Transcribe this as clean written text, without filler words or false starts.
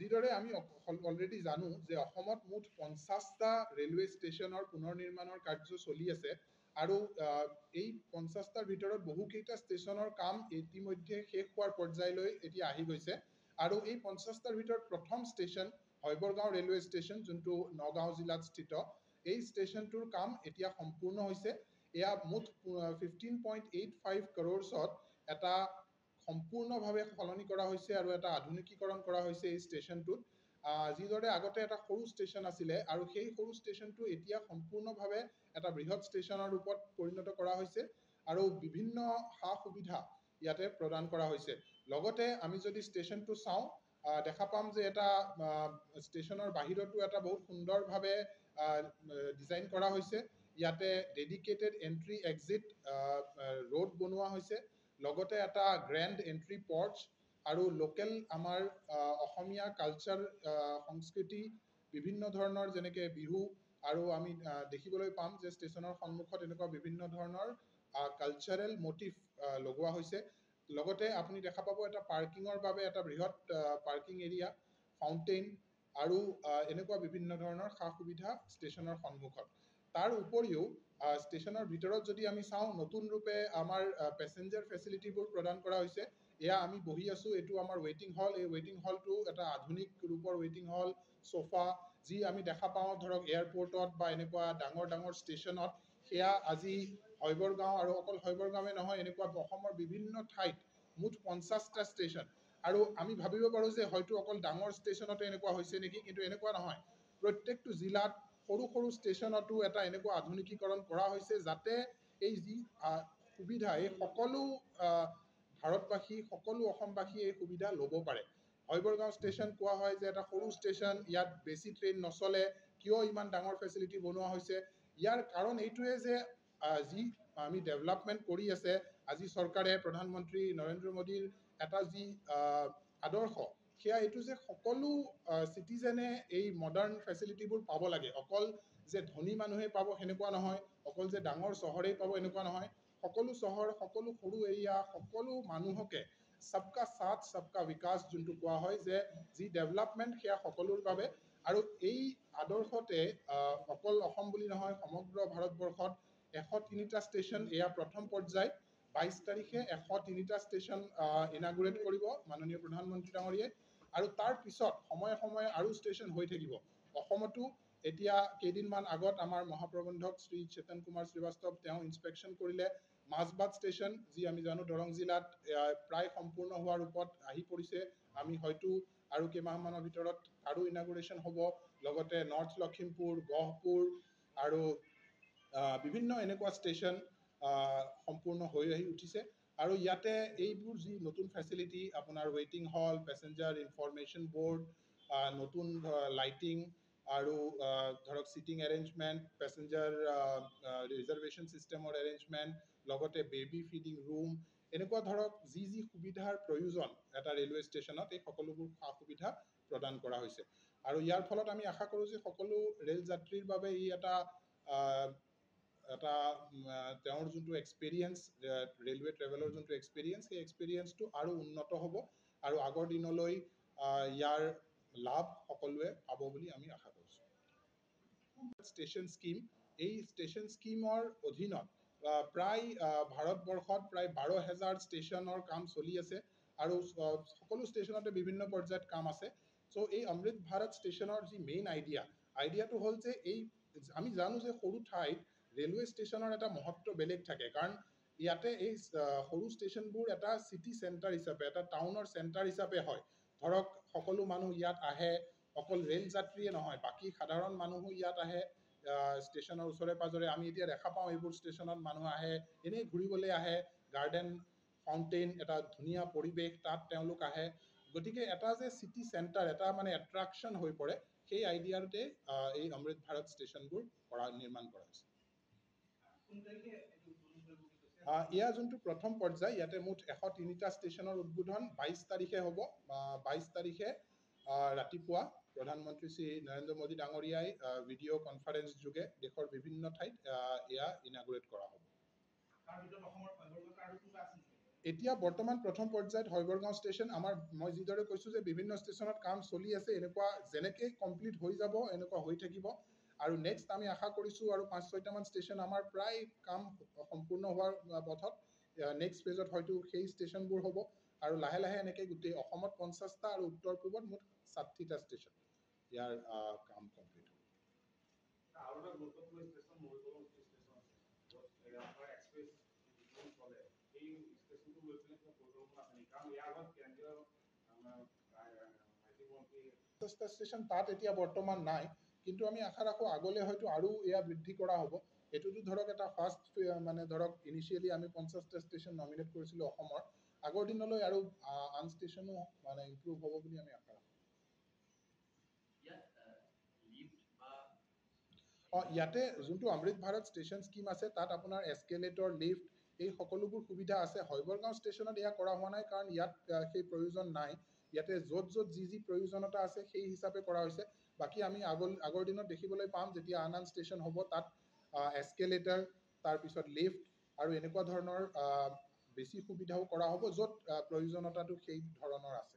যিদৰে আমি অলৰেডি জানো যে অসমত মুঠ 50টা ৰেলৱে ষ্টেচনৰ পুনৰ নিৰ্মাণৰ কাৰ্য চলি আছে আৰু এই 50টাৰ ভিতৰত বহুকেইটা ষ্টেচনৰ কাম ইতিমধ্যে শেষ হোৱাৰ পৰ্যায়লৈ এতিয়া আহি গৈছে আৰু এই 50টাৰ ভিতৰত প্ৰথম ষ্টেচন হৈবৰগাঁও ৰেলৱে ষ্টেচন যোনটো নগাঁও জিলাত স্থিত এই ষ্টেচনটোৰ কাম এতিয়া সম্পূৰ্ণ হৈছে এয়া মুঠ 15.85 crores এটা সম্পূৰ্ণভাৱে সলনি কৰা হৈছে আৰু এটা আধুনিকীকৰণ কৰা হৈছে এই ষ্টেচনটোত যিদৰে আগতে এটা সৰু ষ্টেচন আছিলে আৰু সেই সৰু ষ্টেচনটো এতিয়া সম্পূৰ্ণভাৱে এটা বৃহৎ ষ্টেচনৰ ৰূপত পৰিণত কৰা হৈছে আৰু বিভিন্ন সা সুবিধা ইয়াতে প্ৰদান কৰা হৈছে লগতে আমি যদি ষ্টেচনটো চাওঁ দেখা পাম যে এটা ষ্টেচনৰ বাহিৰতো এটা বহুত সুন্দৰভাৱে ডিজাইন কৰা হৈছে ইয়াতে ডেডিকেটেড এন্ট্ৰি এক্সিট ৰোড বনোৱা হৈছে লগতে এটা গ্ৰেণ্ড এন্ট্ৰি পৰ্চ আৰু লোকেল আমাৰ অসমীয়া কালচাৰ সংস্কৃতি বিভিন্ন ধৰণৰ যেনেকৈ বিহু আৰু আমি দেখিবলৈ পাম যে ষ্টেচনৰ সন্মুখত এনেকুৱা বিভিন্ন ধৰণৰ কালচাৰেল মটিভ লগোৱা হৈছে লগতে আপুনি দেখা পাব এটা পাৰ্কিঙৰ বাবে এটা বৃহৎ পাৰ্কিং এৰিয়া ফাউণ্টেইন আৰু এনেকুৱা বিভিন্ন ধৰণৰ সা সুবিধা ষ্টেচনৰ সন্মুখত তাৰ উপৰিও ষ্টেচনৰ ভিতৰত যদি আমি চাওঁ নতুন ৰূপে আমাৰ পেছেঞ্জাৰ ফেচিলিটিবোৰ প্ৰদান কৰা হৈছে এয়া আমি বহি আছো এইটো আমাৰ ৱেইটিং হল এই ৱেইটিং হলটো এটা আধুনিক ৰূপৰ ৱেইটিং হল সোফা যি আমি দেখা পাওঁ ধৰক এয়াৰপোৰ্টত বা এনেকুৱা ডাঙৰ ডাঙৰ ষ্টেচনত সেয়া আজি হৈবৰগাঁও আৰু অকল হৈবৰগাঁৱে নহয় এনেকুৱা অসমৰ বিভিন্ন ঠাইত মুঠ 50টা ষ্টেচন আৰু আমি ভাবিব পাৰোঁ যে হয়তো অকল ডাঙৰ ষ্টেচনতে এনেকুৱা হৈছে নেকি কিন্তু এনেকুৱা নহয় প্ৰত্যেকটো জিলাত সৰু সৰু ষ্টেচনতো এটা এনেকুৱা আধুনিকীকৰণ কৰা হৈছে যাতে এই যি সুবিধা এই সকলো ভাৰতবাসী সকলো অসমবাসী এই সুবিধা ল'ব পাৰে হৈবৰগাঁও ষ্টেচন কোৱা হয় যে এটা সৰু ষ্টেচন ইয়াত বেছি ট্ৰেইন নচলে কিয় ইমান ডাঙৰ ফেচিলিটি বনোৱা হৈছে ইয়াৰ কাৰণ এইটোৱে যে যি আমি ডেভেলপমেণ্ট কৰি আছে আজি চৰকাৰে প্ৰধানমন্ত্ৰী নৰেন্দ্ৰ মোদীৰ এটা যি আদৰ্শ সেয়া এইটো যে সকলো চিটিজেনে এই মডাৰ্ণ ফেচিলিটিবোৰ পাব লাগে অকল যে ধনী মানুহে পাব সেনেকুৱা নহয় অকল যে ডাঙৰ চহৰেই পাব এনেকুৱা নহয় সকলো চহৰ সকলো সৰু এৰিয়া সকলো মানুহকে সবকা সাথ সবকা বিকাশ যোনটো কোৱা হয় যে যি ডেভেলপমেণ্ট সেয়া সকলোৰ বাবে আৰু এই আদৰ্শতে অকল অসম বুলি নহয় সমগ্ৰ ভাৰতবৰ্ষত 103টা ষ্টেচন এয়া প্ৰথম পৰ্যায় 22 তাৰিখে 103টা ষ্টেচন ইনাগুৰেট কৰিব মাননীয় প্ৰধানমন্ত্ৰী ডাঙৰীয়াই আৰু তাৰ পিছত সময়ে সময়ে আৰু ষ্টেচন হৈ থাকিব অসমতো এতিয়া কেইদিনমান আগত আমাৰ মহাপ্ৰবন্ধক শ্ৰী চেতন কুমাৰ শ্ৰীবাস্তৱ তেওঁ ইনস্পেকশ্যন কৰিলে মাজবাট ষ্টেচন যি আমি জানো দৰং জিলাত প্ৰায় সম্পূৰ্ণ হোৱাৰ ৰূপত আহি পৰিছে আমি হয়তো আৰু কেইমাহমানৰ ভিতৰত আৰু ইনাগুৰেশ্যন হ'ব লগতে নৰ্থ লখিমপুৰ গহপুৰ আৰু বিভিন্ন এনেকুৱা ষ্টেচন সম্পূৰ্ণ হৈ আহি উঠিছে আৰু ইয়াতে এইবোৰ যি নতুন ফেচিলিটি আপোনাৰ ৱেইটিং হল পেছেঞ্জাৰ ইনফৰমেশ্যন বৰ্ড নতুন লাইটিং আৰু ধৰক চিটিং এৰেঞ্জমেণ্ট পেছেঞ্জাৰ ৰিজাৰ্ভেশ্যন ছিষ্টেমৰ এৰেঞ্জমেণ্ট লগতে বেবী ফিডিং ৰুম এনেকুৱা ধৰক যি যি সুবিধাৰ প্ৰয়োজন এটা ৰেলৱে ষ্টেচনত এই সকলোবোৰ সা সুবিধা প্ৰদান কৰা হৈছে আৰু ইয়াৰ ফলত আমি আশা কৰোঁ যে সকলো ৰেল যাত্ৰীৰ বাবে ই এটা তেওঁৰ যোনটো এক্সপিৰিয়েঞ্চ ৰেলৱে ট্ৰেভেলৰ যোনটো এক্সপিৰিয়েঞ্চ সেই এক্সপিৰিয়েঞ্চটো আৰু উন্নত হ'ব আৰু আগৰ দিনলৈ ইয়াৰ লাভ সকলোৱে পাব বুলি আমি আশা কৰিছোঁ ষ্টেচন স্কিম এই ষ্টেচন স্কিমৰ অধীনত প্ৰায় ভাৰতবৰ্ষত প্ৰায় 12,000 ষ্টেচনৰ কাম চলি আছে আৰু সকলো ষ্টেচনতে বিভিন্ন পৰ্যায়ত কাম আছে চ' এই অমৃত ভাৰত ষ্টেচনৰ যি মেইন আইডিয়াটো হ'ল যে এই আমি জানো যে সৰু ঠাইত ৰেলৱে ষ্টেচনৰ এটা মহত্ব বেলেগ থাকে কাৰণ ইয়াতে এই সৰু ষ্টেচনবোৰ এটা চিটি চেণ্টাৰ হিচাপে এটা টাউনৰ চেণ্টাৰ হিচাপে হয় ধৰক সকলো মানুহ ইয়াত আহে অকল ৰেল যাত্ৰীয়ে নহয় বাকী সাধাৰণ মানুহো ইয়াত আহে ষ্টেচনৰ ওচৰে পাজৰে আমি এতিয়া দেখা পাওঁ এইবোৰ ষ্টেচনত মানুহ আহে এনেই ঘূৰিবলৈ আহে গাৰ্ডেন ফাউণ্টেইন এটা ধুনীয়া পৰিৱেশ তাত তেওঁলোক আহে গতিকে এটা যে চিটি চেণ্টাৰ এটা মানে এট্ৰাকশ্যন হৈ পৰে সেই আইডিয়াতে এই অমৃত ভাৰত ষ্টেচনবোৰ নিৰ্মাণ কৰা হৈছে এয়া যোনটো প্ৰথম পৰ্যায় ইয়াতে মুঠ 103টা ষ্টেচনৰ উদ্বোধন 22 তাৰিখে হ'ব 22 তাৰিখে ৰাতিপুৱা প্ৰধানমন্ত্ৰী শ্ৰী নৰেন্দ্ৰ মোদী ডাঙৰীয়াই ভিডিঅ' কনফাৰেন্স যোগে দেশৰ বিভিন্ন ঠাইত এয়া ইনাগুৰেট কৰা হ'ব এতিয়া বৰ্তমান প্ৰথম পৰ্যায়ত হৈবৰগাঁও ষ্টেচন আমাৰ মই যিদৰে কৈছোঁ যে বিভিন্ন ষ্টেচনত কাম চলি আছে, এনেকুৱা যেনেকৈ কমপ্লিট হৈ যাব এনেকুৱা হৈ থাকিব। আৰু নেক্সট আমি আশা কৰিছোঁ আৰু 5-6টামান ষ্টেচন আমাৰ প্ৰায় কাম সম্পূৰ্ণ হোৱাৰ পথত। নেক্সট ফেজত হয়তো সেই ষ্টেচনবোৰ হ'ব আৰু লাহে লাহে এনেকৈ গোটেই অসমত 50টা আৰু উত্তৰ পূবত মুঠ 60টা ষ্টেচন ইয়াৰ কাম কমপ্লিট হ'ব। আৰু এটা গুৰুত্বপূৰ্ণ ষ্টেচন মৰিগাঁও ষ্টেচন আছে, য'ত আমাৰ এক্সপ্ৰেছ যিখন চলে, সেই ষ্টেচনটো লৈ পেলাই কিবা পৰিকল্পনা আছে নেকি? কাৰণ ইয়াৰ আগত কেন্দ্ৰীয় আইটি মন্ত্ৰী ষ্টেচন তাত এতিয়া বৰ্তমান নাই, কিন্তু আমি আশা ৰাখোঁ আগলৈ হয়তো আৰু এয়া বৃদ্ধি কৰা হ'ব। এইটোতো ধৰক এটা ফাৰ্ষ্ট মানে ধৰক ইনিচিয়েলি আমি 50টা ষ্টেচন নমিনেট কৰিছিলোঁ অসমৰ। আগৰ দিনলৈ আৰু আন ষ্টেচনো মানে ইম্প্ৰুভ হ'ব বুলি আমি আশা ৰাখোঁ। ইয়াতে যোনটো অমৃত ভাৰত ষ্টেচন স্কিম আছে, তাত আপোনাৰ এস্কেলেটৰ, লিফ্ট এই সকলোবোৰ সুবিধা আছে। হৈবৰগাঁও ষ্টেচনত এয়া কৰা হোৱা নাই, কাৰণ ইয়াত সেই প্ৰয়োজন নাই। ইয়াতে য'ত য'ত যি প্ৰয়োজনীয়তা আছে সেই হিচাপে কৰা হৈছে। বাকী আমি আগৰ দিনত দেখিবলৈ পাম, যেতিয়া আন ষ্টেচন হ'ব, তাত এস্কেলেটাৰ, তাৰপিছত লিফ্ট আৰু এনেকুৱা ধৰণৰ বেছি সুবিধাও কৰা হ'ব, য'ত প্ৰয়োজনীয়তাটো সেই ধৰণৰ আছে।